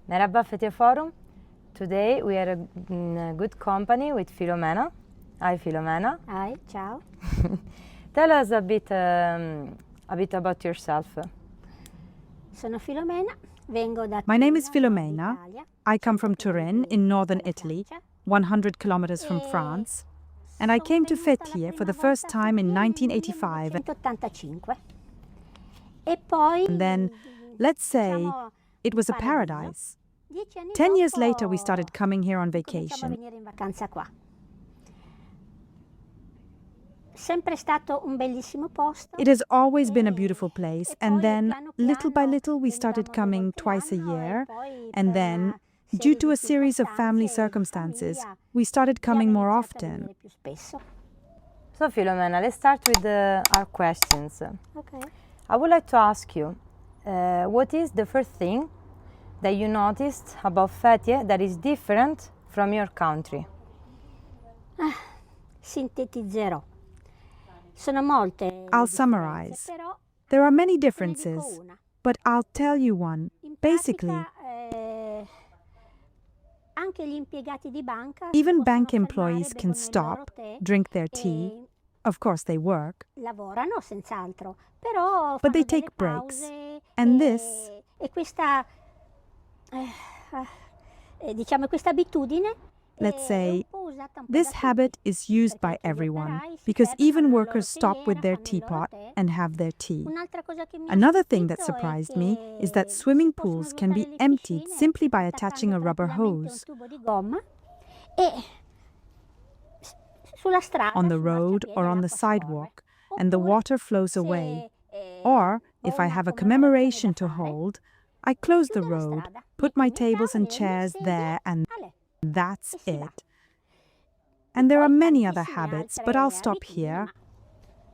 Merhaba Fethiye Forum. Today we are in a good company with Filomena. Hi Filomena. Hi, ciao. Tell us a bit about yourself. Sono Filomena, vengo da My name is Torino, Filomena. Italia. I come from Turin in northern Italy, 100 kilometers from France, and I came to Fethiye for the first time in 1985. 1985. E poi, And then, let's say, diciamo, it was a paradiso. paradise. 10 anni 10 years dopo, later, we started coming here on cominciamo a vacation. venire in vacanza qua. Sempre stato un bellissimo posto. It has always been a beautiful place, and then, little by little, we started coming twice a year, and then, due to a series of family circumstances, we started coming more often. So Filomena, let's start with our questions. Okay. I would like to ask you, what is the first thing that you noticed about Fethiye that is different from your country? Sintetizzerò. Sono molte. I'll differenze, summarize. però There are many te ne dico differences, una. but I'll tell you one. In Basically, pratica, anche gli impiegati di banca even possono bank fermare, employees can bevono il loro stop, tè drink their e tea. Of course, they work, lavorano senz'altro, però but they fanno delle take breaks. pause And e, this, e questa diciamo questa abitudine let's è say, un po' usata un po' this da habit tutti, is used by perché gli everyone operai si because fermano even alla workers loro stop with their teiera, fanno il loro teapot tè. and have their tea. Un'altra cosa che mi ha Another thing that stupito è surprised me is che that swimming si possono pools can be svuotare le emptied piscine simply by attaching a attaccando rubber tranquillamente hose un tubo di gomma e sulla strada, on the sul road marciapiede or on the l'acqua scorre. sidewalk, and the Oppure, water flows se, away. ho Or, if I una have a commemorazione commemoration da to fare, hold, I close the chiudo la road, strada, put metto my i miei tables and tavoli, le mie chairs sedie, there, and ale, that's e si va. it. And there Poi are many other tantissime habits, altre but I'll stop abitudini, here. ma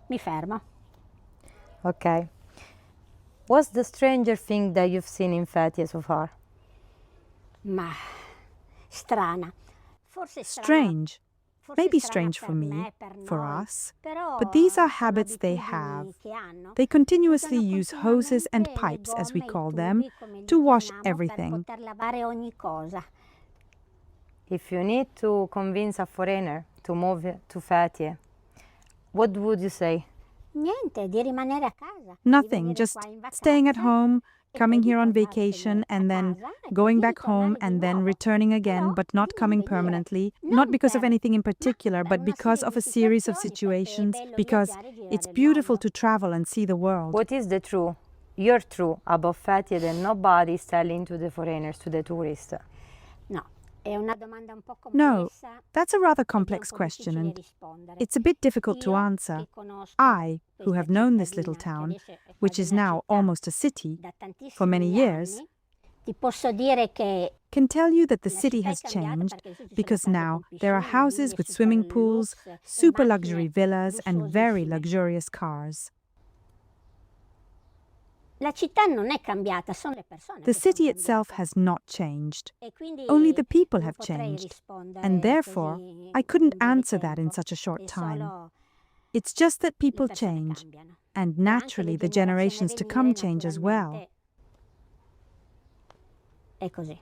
mi fermo. Okay. What's the stranger thing that you've seen in Fethiye so far? Ma strana. Forse strana. Strange. Forse Maybe strana strange per for me, me, per for noi, us, però but these are sono habits they abitudini have. che hanno. They continuously Usano use hoses and continuamente le pipes, as we gomme, i call them, tubi, come li to wash chiamiamo, per everything. poter lavare ogni cosa. If you need to convince a foreigner to move to Fethiye, what would you say? Niente, di rimanere a casa. Di Nothing, venire just qua in staying at vacanza home, e coming poi di here on tornarsene vacation, a and then casa e poi going di back home, ritornare di and then nuovo. returning again, Però but not di coming non venire. permanently, not Non because of per, anything in ma particular, per but una because serie of di a series of situazioni, perché è situations, bello because viaggiare e girare it's il beautiful mondo. to travel and see the world. What is the true, your true about Fethiye that nobody is telling to the foreigners, to the tourists? No, è una domanda un po' No, complessa that's a rather ed è un complex po' question, difficile and rispondere. it's a bit difficult to Io, answer. che conosco I, who questa have known this little cittadina, che town, adesso è which quasi is una now città almost a city, da for many tantissimi years, anni, ti posso dire che can tell you that the la city città è has cambiata changed perché adesso ci sono because case now con there are piscine, houses ville with super swimming pools, luxe e super macchine luxury villas, and very lussuosissime. luxurious cars. La città non è cambiata, sono le persone The che sono city itself cambiate. has not changed. E quindi Only the people non have potrei changed. rispondere And therefore, così I couldn't in breve answer that in tempo. such a short È time. solo It's just that le people persone change, cambiano. and E anche naturally le the generazioni generations to a come venire, change as well. naturalmente. È così.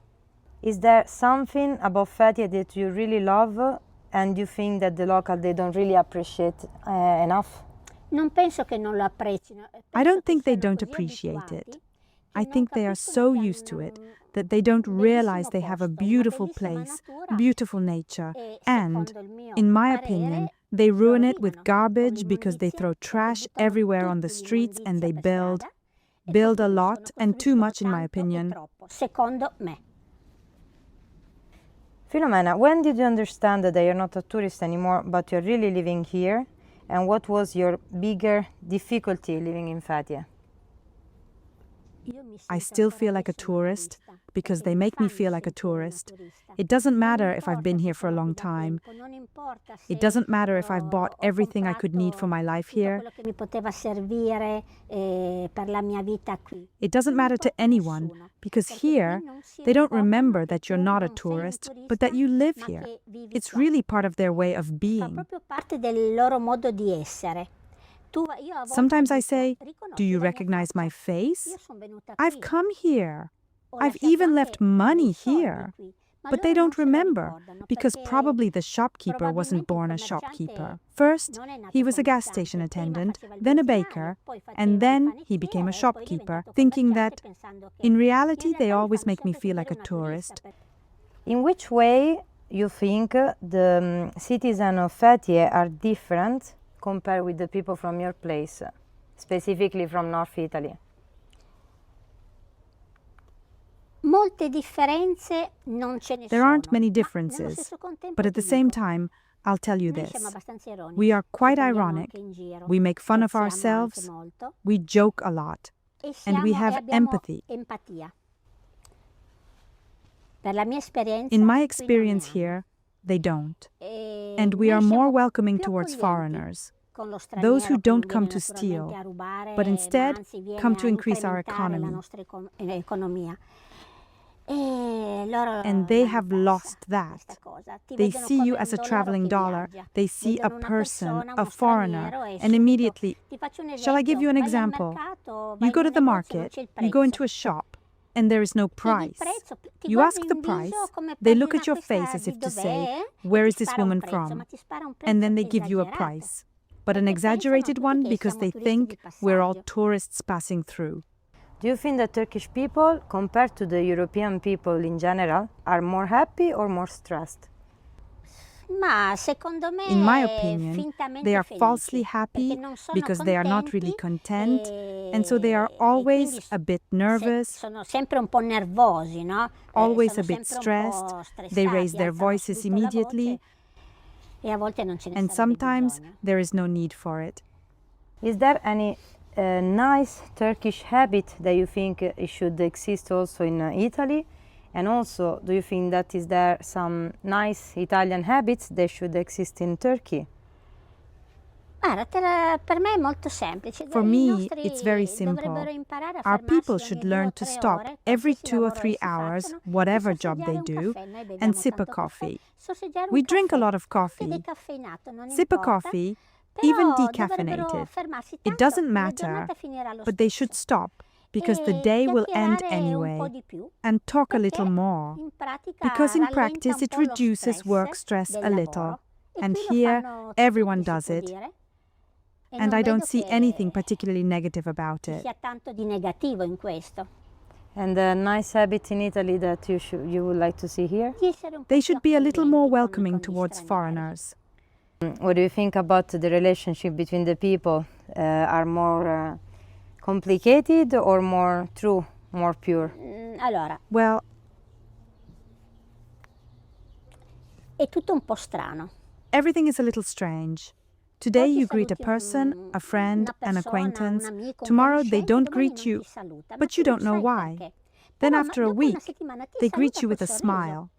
Is there something about Fethiye that you really love and you think that the local they don't really appreciate enough? Non penso che non lo apprezzino. I Penso don't che think they siano don't così appreciate it. abituati che I non think they are capiscono so che used to hanno it that they don't un realize bellissimo they have a posto, una beautiful bellissima place, natura beautiful nature, e and, secondo il mio in my parere opinion, they lo ruin it with rovinano con garbage because they l'immondizia throw perché trash buttano everywhere on the tutta streets and l'immondizia they per build strada e a costruiscono, lot and too costruiscono much in my tanto e opinion. troppo, secondo me. Filomena, when did you understand that you're not a tourist anymore, but you're really living here? And what was your bigger difficulty living in Fethiye? Io mi I sento still ancora feel like a adesso una tourist turista, because perché they mi make me fanno feel like a sentire una tourist. turista. It doesn't Non matter if I've importa been se here for a sono long qui da time. tempo, non importa se It doesn't matter if I've bought ho everything I could need for my comprato life tutto here. quello che mi poteva servire per la mia vita qui. It doesn't Non matter to importa anyone nessuno, because perché qui here non si they don't ricordano remember che that tu you're not a non sei un tourist, turista, but that you live ma here. che vivi It's qua. really part of their way of Fa being. proprio parte del loro modo di essere. Io a volte Sometimes I dico, say, do riconosci you la mia recognize my faccia? Io face? sono venuta I've qui. come here. I've even left money here. But they don't remember, because probably the shopkeeper wasn't born a shopkeeper. First, he was a gas station attendant, then a baker, and then he became a shopkeeper, thinking that, in reality, they always make me feel like a tourist. In which way you think the citizens of Fethiye are different compared with the people from your place, specifically from North Italy? There aren't many differences, but at the same time, I'll tell you this. We are quite ironic, we make fun of ourselves, we joke a lot, and we have empathy. In my experience here, they don't. And we are more welcoming towards foreigners, those who don't come to steal, but instead come to increase our economy. And they have lost that. They see you as a traveling dollar. They see a person, a foreigner, and immediately... Shall I give you an example? You go to the market, you go into a shop, and there is no price. You ask the price, they look at your face as if to say, where is this woman from? And then they give you a price. But an exaggerated one because they think we're all tourists passing through. Do you think that Turkish people, compared to the European people in general, are more happy or more stressed? In my opinion, they are falsely happy because they are not really content, and so they are always a bit nervous, always a bit stressed, they raise their voices immediately, and sometimes there is no need for it. Is there any nice Turkish habit that you think it should exist also in Italy? And also, do you think that is there some nice Italian habits that should exist in Turkey? For me, it's very simple. Our people should learn to stop every 2 or 3 hours, whatever job they do, and sip a coffee. We drink a lot of coffee. Sip a coffee, even decaffeinated. It doesn't matter, but they should stop, because the day will end anyway, and talk a little more, because in practice it reduces work stress a little, and here everyone does it, and I don't see anything particularly negative about it. And a nice habit in Italy that you would like to see here? They should be a little more welcoming towards foreigners. What do you think about the relationship between the people? Are more complicated or more true, more pure? Well, everything is a little strange. Today you greet a person, a friend, an acquaintance. Tomorrow they don't greet you, but you don't know why. Then after a week, they greet you with a smile.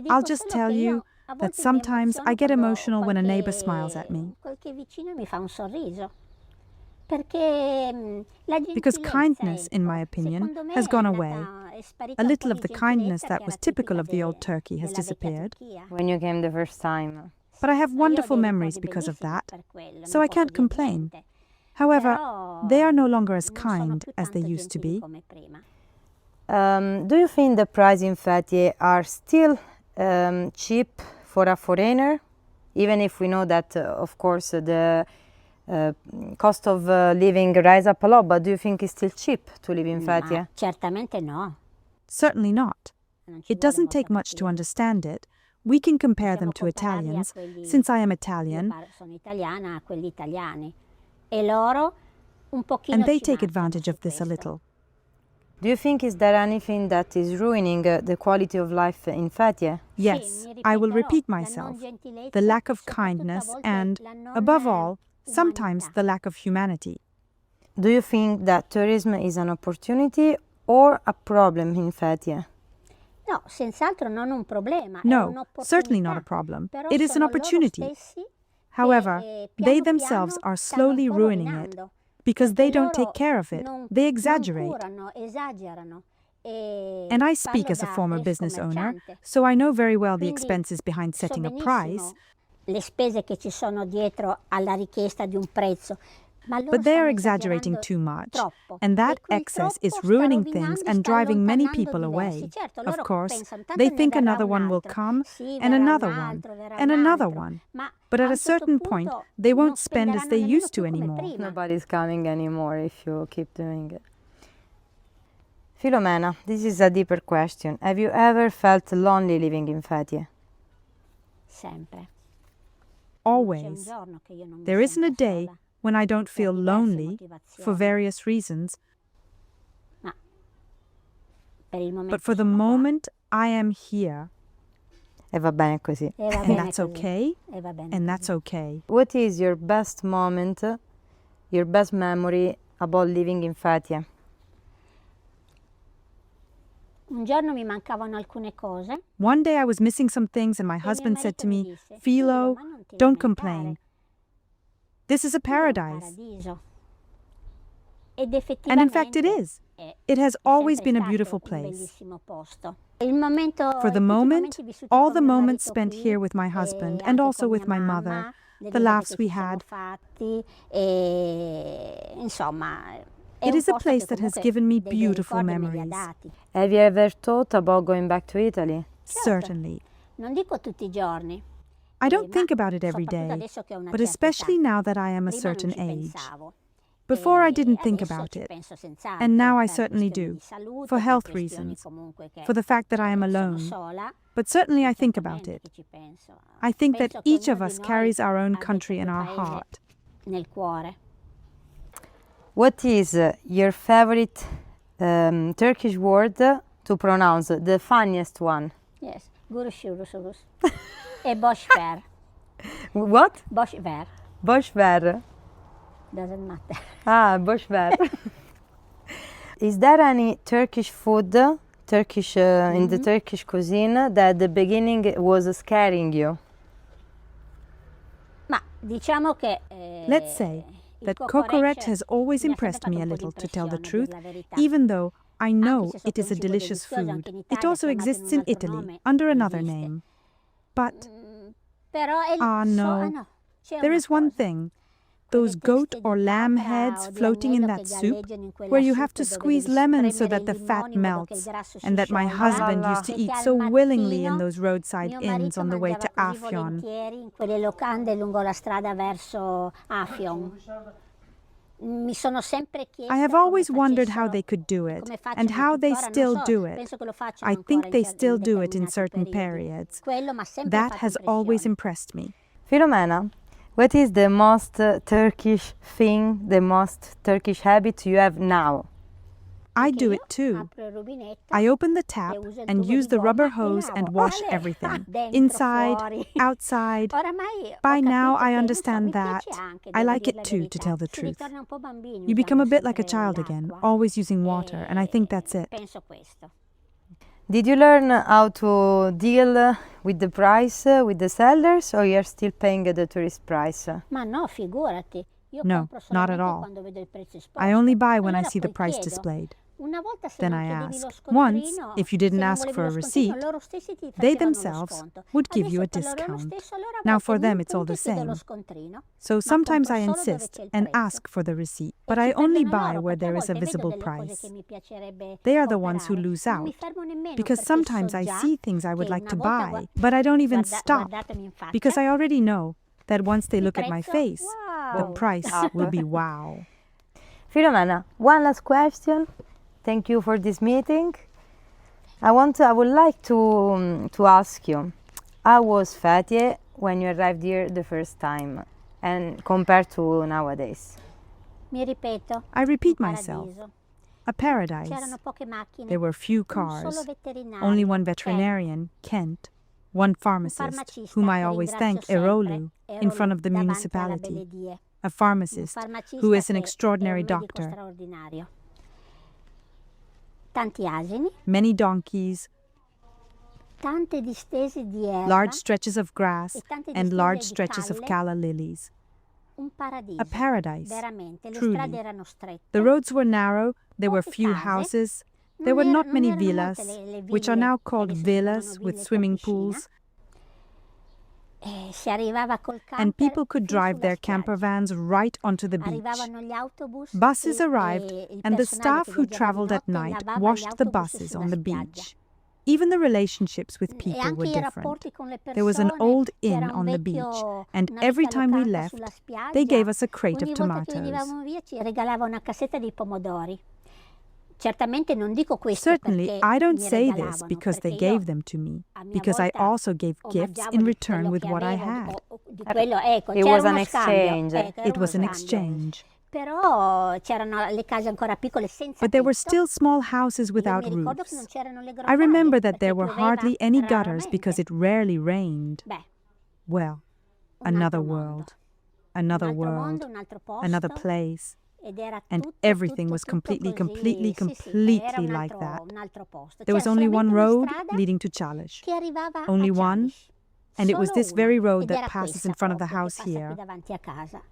I'll just tell you that sometimes I get emotional when a neighbor smiles at me. Because kindness, in my opinion, has gone away. A little of the kindness that was typical of the old Turkey has disappeared. When you came the first time? But I have wonderful memories because of that, so I can't complain. However, they are no longer as kind as they used to be. Do you think the prices in Fethiye are still cheap for a foreigner? Even if we know that, of course, the cost of living rise up a lot, but do you think it's still cheap to live in Fethiye? Certainly not. It doesn't take much to understand it. We can compare them to Italians, since I am Italian, and they take advantage of this a little. Do you think is there anything that is ruining the quality of life in Fethiye? Yes, I will repeat myself. The lack of kindness and, above all, sometimes the lack of humanity. Do you think that tourism is an opportunity or a problem in Fethiye? No, certainly not a problem. It is an opportunity. However, they themselves are slowly ruining it because they don't take care of it. They exaggerate. And I speak as a former business owner, so I know very well the expenses behind setting a price. But they are exaggerating too much, and that excess is ruining things and driving many people away. Of course, they think another one will come, and another one, and another one. But at a certain point, they won't spend as they used to anymore. Nobody's coming anymore if you keep doing it. Filomena, this is a deeper question. Have you ever felt lonely living in Fethiye? Sempre. Always. There isn't a day when I don't feel lonely for various reasons. But for the moment, I am here. E va bene così. And that's okay. And that's okay. What is your best moment, your best memory about living in Fethiye? Un giorno mi mancavano alcune cose. One day I was missing some things and my husband said to me, "Philo, don't complain. This is a paradise." And in fact it is. It has always been a beautiful place. For the moment, all the moments spent here with my husband and also with my mother, the laughs we had. It is a place that has given me beautiful memories. Have you ever thought about going back to Italy? Certainly. Non dico tutti i giorni. I don't think about it every day, but especially now that I am a certain age. Before I didn't think about it, and now I certainly do, for health reasons, for the fact that I am alone. But certainly I think about it. I think that each of us carries our own country in our heart. Nel cuore. What is your favorite Turkish word to pronounce? The funniest one. Yes. Görüşürüz. E boş ver. What? Boş ver. Boş ver. Doesn't matter. Ah, boş ver. Is there any Turkish food, in the Turkish cuisine that at the beginning was scaring you? Ma diciamo che Let's say that kokoreç has always impressed me a little, to tell the truth, even though I know it is a delicious food. It also exists in Italy under another name. But, no, there is one thing. Those goat or lamb heads floating in that soup, where you have to squeeze lemon so that the fat melts, and that my husband used to eat so willingly in those roadside inns on the way to Afyon. Quelle locande lungo la strada verso Afyon. I have always wondered how they could do it, and how they still do it. I think they still do it in certain periods. That has always impressed me. Filomena, what is the most Turkish thing, the most Turkish habit you have now? I do it too. I open the tap and use the rubber hose and wash everything, inside, outside. By now I understand that. I like it too, to tell the truth. You become a bit like a child again, always using water, and I think that's it. Did you learn how to deal with the price with the sellers, or you're still paying the tourist price? Ma no, figurati. No, not at all. I only buy when I see the price displayed. Then I ask. Once, if you didn't ask for a receipt, they themselves would give you a discount. Now for them it's all the same. So sometimes I insist and ask for the receipt, but I only buy where there is a visible price. They are the ones who lose out, because sometimes I see things I would like to buy, but I don't even stop, because I already know that once they look at my face, the price will be wow. Filomena, one last question. Thank you for this meeting. I would like to ask you, how was Fethiye when you arrived here the first time, and compared to nowadays? Mi ripeto. I repeat myself. A paradise. There were few cars, only one veterinarian, Kent, one pharmacist, whom I always thank, Erolu, in front of the municipality, a pharmacist who is an extraordinary doctor. Tanti asini, Many donkeys, tante distese di erba, large stretches of grass, and large stretches of calla lilies. un paradiso. A paradise, Veramente, le truly. strade erano strette. The roads were narrow, there were few houses, there were not many villas, which are now called villas with swimming pools. Si arrivava col camper and people could fin drive sulla their spiaggia. camper vans right onto the beach. Arrivavano gli autobus Buses e, arrived, il and the personale staff che who viaggiava di traveled at notte night lavava gli washed the autobus buses sulla on the spiaggia. beach. Even the relationships with E people anche were i different. rapporti con le There was an persone, old inn c'era un on the beach, vecchio, and una every vecchia time we locanda left, sulla spiaggia. they gave us a crate of Ogni volta che tomatoes. venivamo via ci regalava una cassetta di pomodori. Certamente non dico questo Certainly, perché I don't mi say this regalavano, because they perché io gave them to me, a mia because I volta also gave gifts omaggiavo in di return quello with che what I avevo, had. di quello, ecco, It c'era was an uno scambio, exchange. era It uno was an scambio. exchange. Però c'erano le case ancora piccole senza But there were tetto. still small houses Io without mi ricordo che non roofs. c'erano le I grottaie remember that perché there were pioveva hardly any gutters raramente. because it rarely rained. Beh, Well, un another altro mondo. world, another Un altro world, mondo, un altro posto, another place, ed era and tutto, everything tutto, was tutto completely, così. completely, Sì, sì, era completely un like altro, that. un altro posto. There was C'era only one solamente una road strada leading to Chalish, che arrivava only a one, Chalish. and it was Solo this una, very road ed that era passes questa in front of the proprio, house che passa here. qui davanti a casa.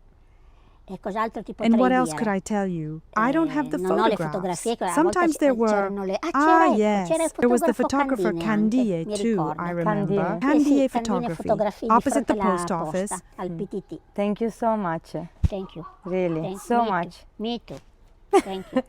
E cos'altro ti And potrei what else dire? could I tell you? I don't have the Non ho le photographs. fotografie, a volte Sometimes there were. c'erano le... Ah, c'era, yes. c'era il There was the fotografo photographer Candie Candie anche, mi too, ricordo. I remember. Candie. Sì, Candie Candine Photography, fotografie di opposite fronte the alla post office. posta, al PTT. Thank you so much. Thank you. Really, Thank so me much. Too. Me too. Thank you.